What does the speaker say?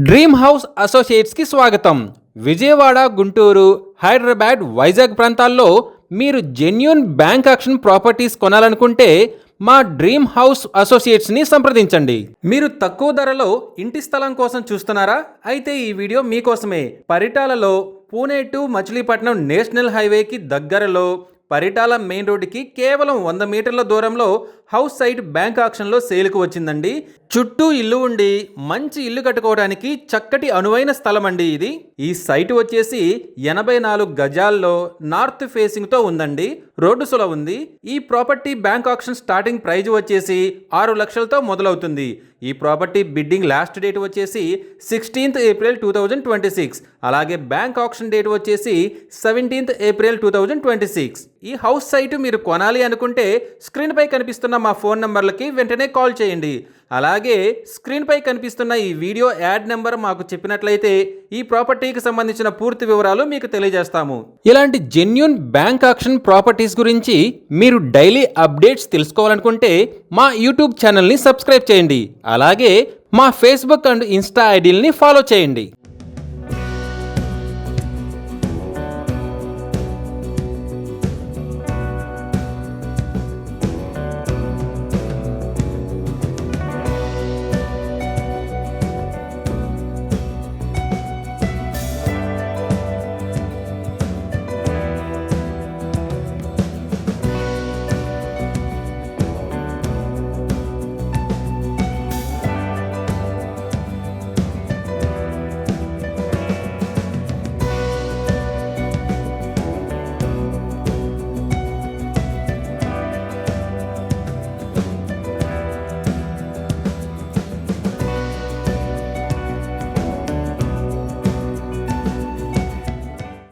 Dream house అసోసియేట్స్కి స్వాగతం. విజయవాడ, గుంటూరు, హైదరాబాద్, వైజాగ్ ప్రాంతాల్లో మీరు జెన్యూన్ బ్యాంక్ యాక్షన్ ప్రాపర్టీస్ కొనాలనుకుంటే మా డ్రీమ్ హౌస్ అసోసియేట్స్ని సంప్రదించండి. మీరు తక్కువ ధరలో ఇంటి స్థలం కోసం చూస్తున్నారా? అయితే ఈ వీడియో మీకోసమే. పరిటాలలో పూణే టు మచిలీపట్నం నేషనల్ హైవేకి దగ్గరలో పరిటాల మెయిన్ రోడ్డుకి కేవలం 100 మీటర్ల దూరంలో హౌస్ సైట్ బ్యాంక్ ఆక్షన్లో సేల్కు వచ్చిందండి. చుట్టూ ఇల్లు ఉండి మంచి ఇల్లు కట్టుకోవడానికి చక్కటి అనువైన స్థలం అండి ఇది. ఈ సైట్ వచ్చేసి 84 గజాల్లో నార్త్ ఫేసింగ్తో ఉందండి. రోడ్డు సుల ఉంది. ఈ property bank auction starting price వచ్చేసి 6 లక్షలతో మొదలవుతుంది. ఈ ప్రాపర్టీ బిడ్డింగ్ లాస్ట్ డేట్ వచ్చేసి 16th ఏప్రిల్ 2026. అలాగే బ్యాంక్ ఆక్షన్ డేట్ వచ్చేసి 17th ఏప్రిల్ 2026. ఈ హౌస్ సైట్ మీరు కొనాలి అనుకుంటే స్క్రీన్పై కనిపిస్తున్న మా ఫోన్ నంబర్లకి వెంటనే కాల్ చేయండి. అలాగే స్క్రీన్పై కనిపిస్తున్న ఈ వీడియో యాడ్ నెంబర్ మాకు చెప్పినట్లయితే ఈ ప్రాపర్టీకి సంబంధించిన పూర్తి వివరాలు మీకు తెలియజేస్తాము. ఇలాంటి జెన్యూన్ బ్యాంక్ ఆక్షన్ ప్రాపర్టీస్ గురించి మీరు డైలీ అప్డేట్స్ తెలుసుకోవాలనుకుంటే మా యూట్యూబ్ ఛానల్ని సబ్స్క్రైబ్ చేయండి. అలాగే మా ఫేస్బుక్ అండ్ ఇన్స్టా ఐడీలని ఫాలో చేయండి.